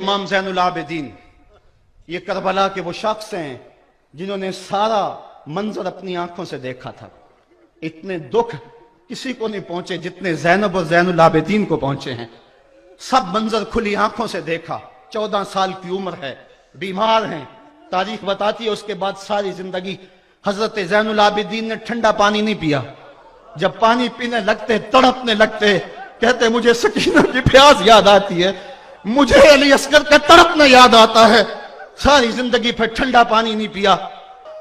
इमाम ज़ैनुल आबिदीन ये करबला के वो शख्स हैं जिन्होंने सारा मंजर अपनी आंखों से देखा था। इतने दुख किसी को नहीं पहुंचे जितने ज़ैनब और ज़ैनुल आबिदीन को पहुंचे हैं। सब मंजर खुली आंखों से देखा। 14 साल की उम्र है, बीमार हैं, तारीख बताती है उसके बाद सारी जिंदगी हजरत ज़ैनुल आबिदीन ने ठंडा पानी नहीं पिया। जब पानी पीने लगते तड़पने लगते, कहते मुझे सकीना की प्यास याद आती है, मुझे अली असगर का तड़पना याद आता है। सारी जिंदगी फिर ठंडा पानी नहीं पिया।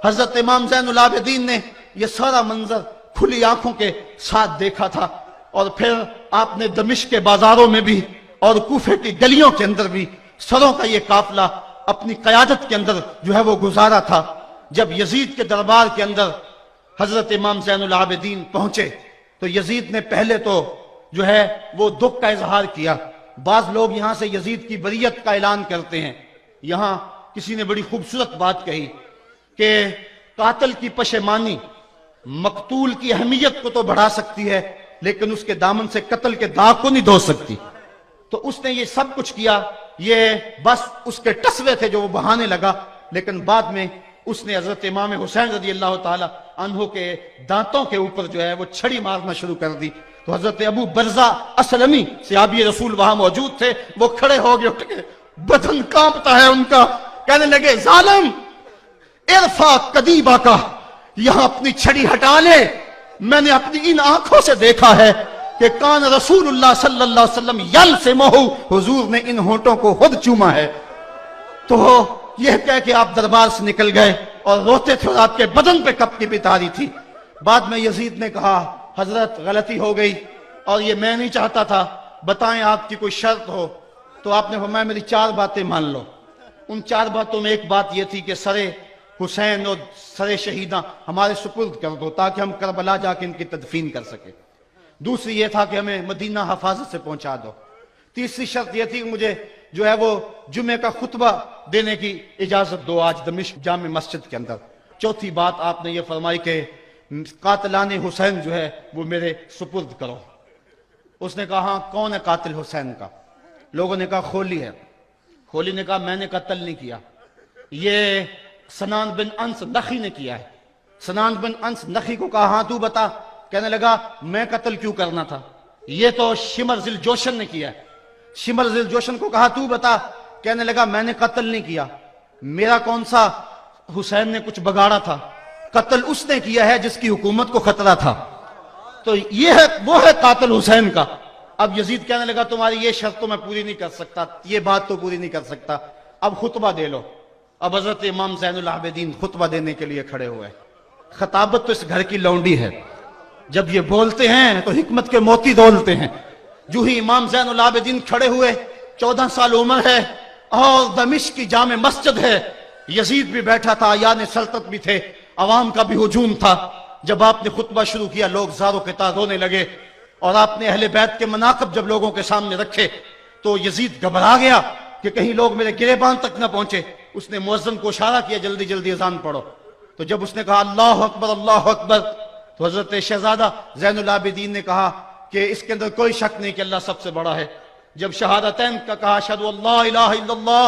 हजरत इमाम ज़ैनुल आबिदीन ने यह सारा मंजर खुली आंखों के साथ देखा था। और फिर आपने दमिश्क के बाजारों में भी और कूफे की गलियों के अंदर भी सरों का ये काफिला अपनी क़यादत के अंदर जो है वो गुजारा था। जब यजीद के दरबार के अंदर हजरत इमाम ज़ैनुल आबिदीन पहुंचे तो यजीद ने पहले तो जो है वो दुख का इजहार किया। बाज लोग यहां से यजीद की बरियत का ऐलान करते हैं। यहां किसी ने बड़ी खूबसूरत बात कही कि कातिल की पशेमानी मकतूल की अहमियत को तो बढ़ा सकती है लेकिन उसके दामन से कत्ल के दाग को नहीं धो सकती। तो उसने ये सब कुछ किया, ये बस उसके टसवे थे जो वो बहाने लगा। लेकिन बाद में उसने हजरत इमाम हुसैन रज़ी अल्लाह ताला अन्हु के दांतों के ऊपर जो है वो छड़ी मारना शुरू कर दी। तो हजरत अबू बरजा असलमी सहाबी रसूल वहां मौजूद थे, वो खड़े हो गए, उठ के बदन कांपता है उनका, कहने लगे जालिम इरफा कदीबा का, यहां अपनी छड़ी हटा ले। मैंने अपनी इन आंखों से देखा है कि कान रसूलुल्लाह सल्लल्लाहु अलैहि वसल्लम यल से मोहू, हुजूर ने इन होठों को खुद चूमा है। तो यह कह के आप दरबार से निकल गए और रोते थे और आपके बदन पे कपकी भी तारी थी। बाद में यजीद ने कहा हजरत गलती हो गई और ये मैं नहीं चाहता था, बताएं आपकी कोई शर्त हो। तो आपने फरमाया मेरी 4 बातें मान लो। उन 4 बातों में एक बात यह थी कि सरे हुसैन और सरे शहीदा हमारे सुपुर्द कर दो ताकि हम करबला जाके इनकी तदफीन कर सके। दूसरी ये था कि हमें मदीना हफाजत से पहुंचा दो। तीसरी शर्त यह थी कि मुझे जो है वो जुमे का खुतबा देने की इजाजत दो आज दमिश्क जामे मस्जिद के अंदर। चौथी बात आपने ये फरमाई कि कातिलाने हुसैन जो है वो मेरे सुपुर्द करो। उसने कहा हाँ कौन है कातिल हुसैन का? लोगों ने कहा खोली है। खोली ने कहा मैंने कत्ल नहीं किया, ये सनान बिन अंस नखी ने किया है। सनान बिन अंस नखी को कहा हाँ तू बता। कहने लगा मैं कत्ल क्यों करना था, ये तो शिमर जिल जोशन ने किया है। शिमर जिल जोशन को कहा तू बता। कहने लगा मैंने कत्ल नहीं किया, मेरा कौन सा हुसैन ने कुछ बगाड़ा था, कत्ल उसने किया है जिसकी हुकूमत को खतरा था। तो ये है वो है कातिल हुसैन का। अब यजीद कहने लगा तुम्हारी ये शर्त तो मैं पूरी नहीं कर सकता, ये बात तो पूरी नहीं कर सकता, अब खुतबा दे लो। अब हजरत इमाम ज़ैनुल आबिदीन खुतबा देने के लिए खड़े हुए। खताबत तो इस घर की लौंडी है, जब ये बोलते हैं तो हिकमत के मोती दौलते हैं। जो ही इमाम ज़ैनुल आबिदीन खड़े हुए, 14 साल उम्र है और दमिश्क की जामे मस्जिद है, यजीद भी बैठा था, यानी सल्तनत भी थे, अवाम का भी हुजूम था। जब आपने खुतबा शुरू किया लोग ज़ारो के तार रोने लगे और आपने अहले बैत के मनाकब जब लोगों के सामने रखे तो यजीद घबरा गया कि कहीं लोग मेरे गिरेबान तक न पहुंचे। उसने मुअज्जिन को इशारा किया जल्दी जल्दी अजान पढ़ो। तो जब उसने कहा अल्लाह अकबर अल्लाह अकबर, तो हजरत शहजादा ज़ैनुल आबिदीन ने कहा कि इसके अंदर कोई शक नहीं कि अल्लाह सबसे बड़ा है। जब शहादतैन का कहा अशहदु अल्ला इलाहा इल्लल्लाह,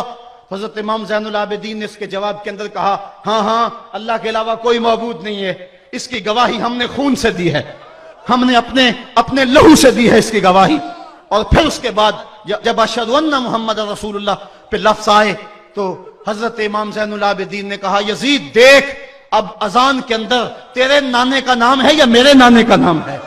हजरत इमाम ज़ैनुल आबिदीन ने इसके जवाब के अंदर कहा हाँ हाँ अल्लाह के अलावा कोई मौजूद नहीं है, इसकी गवाही हमने खून से दी है, हमने अपने लहू से दी है इसकी गवाही। और फिर उसके बाद जब अशहदु अन्ना मुहम्मद रसूलुल्लाह पे लफ्ज़ आए तो हजरत इमाम ज़ैनुल आबिदीन ने कहा यजीद देख अब अजान के अंदर तेरे नाने का नाम है या मेरे नाने का नाम है?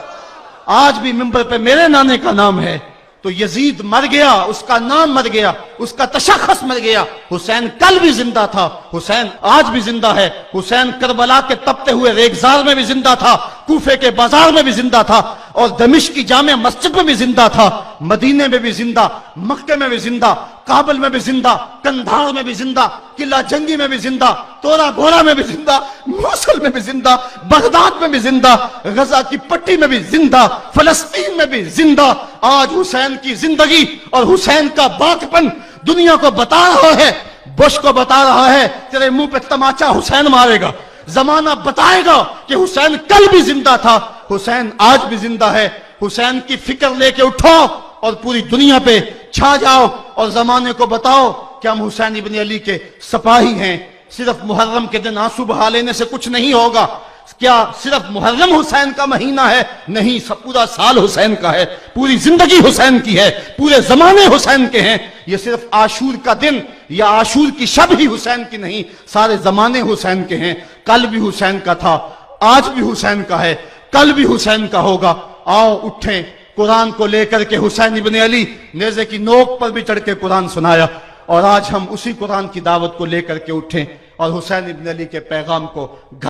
आज भी मिंबर पे मेरे नाने का नाम है। तो यजीद मर गया, उसका नाम मर गया, उसका तशख्खुस मर गया। हुसैन कल भी जिंदा था, हुसैन आज भी जिंदा है। हुसैन करबला के तपते हुए रेगजार में भी जिंदा था, कूफे के बाजार में भी जिंदा था और दमिश्क की जामे मस्जिद में भी जिंदा था, मदीने में भी जिंदा, मक्के में भी जिंदा, काबुल में भी जिंदा, कंधार में भी जिंदा, किला जंगी में भी जिंदा, तोरा घोरा में भी जिंदा, मोसुल में भी जिंदा, बगदाद में भी जिंदा, गजा की पट्टी में भी जिंदा, फलस्तीन में भी जिंदा। आज हुसैन की जिंदगी और हुसैन का बाकपन दुनिया को बता रहा है, बुश को बता रहा है तेरे मुंह पे तमाचा हुसैन मारेगा। जमाना बताएगा कि हुसैन कल भी जिंदा था, हुसैन आज भी जिंदा है। हुसैन की फिक्र लेके उठो, اور پوری دنیا پہ چھا جاؤ اور زمانے کو بتاؤ کہ ہم حسین ابن علی کے سپاہی ہیں. صرف محرم کے دن آنسو بہا لینے سے کچھ نہیں ہوگا. کیا صرف محرم حسین کا مہینہ ہے؟ نہیں، پورا سال حسین کا ہے، پوری زندگی حسین کی ہے، پورے زمانے حسین کے ہیں. یہ صرف عاشور کا دن یا عاشور کی شب ہی حسین کی نہیں، سارے زمانے حسین کے ہیں. کل بھی حسین کا تھا، آج بھی حسین کا ہے، کل بھی حسین کا ہوگا. آؤ اٹھیں، قرآن کو لے کر کے. حسین ابن علی نیزے کی نوک پر بھی چڑھ کے قرآن سنایا، اور آج ہم اسی قرآن کی دعوت کو لے کر کے اٹھیں اور حسین ابن علی کے پیغام کو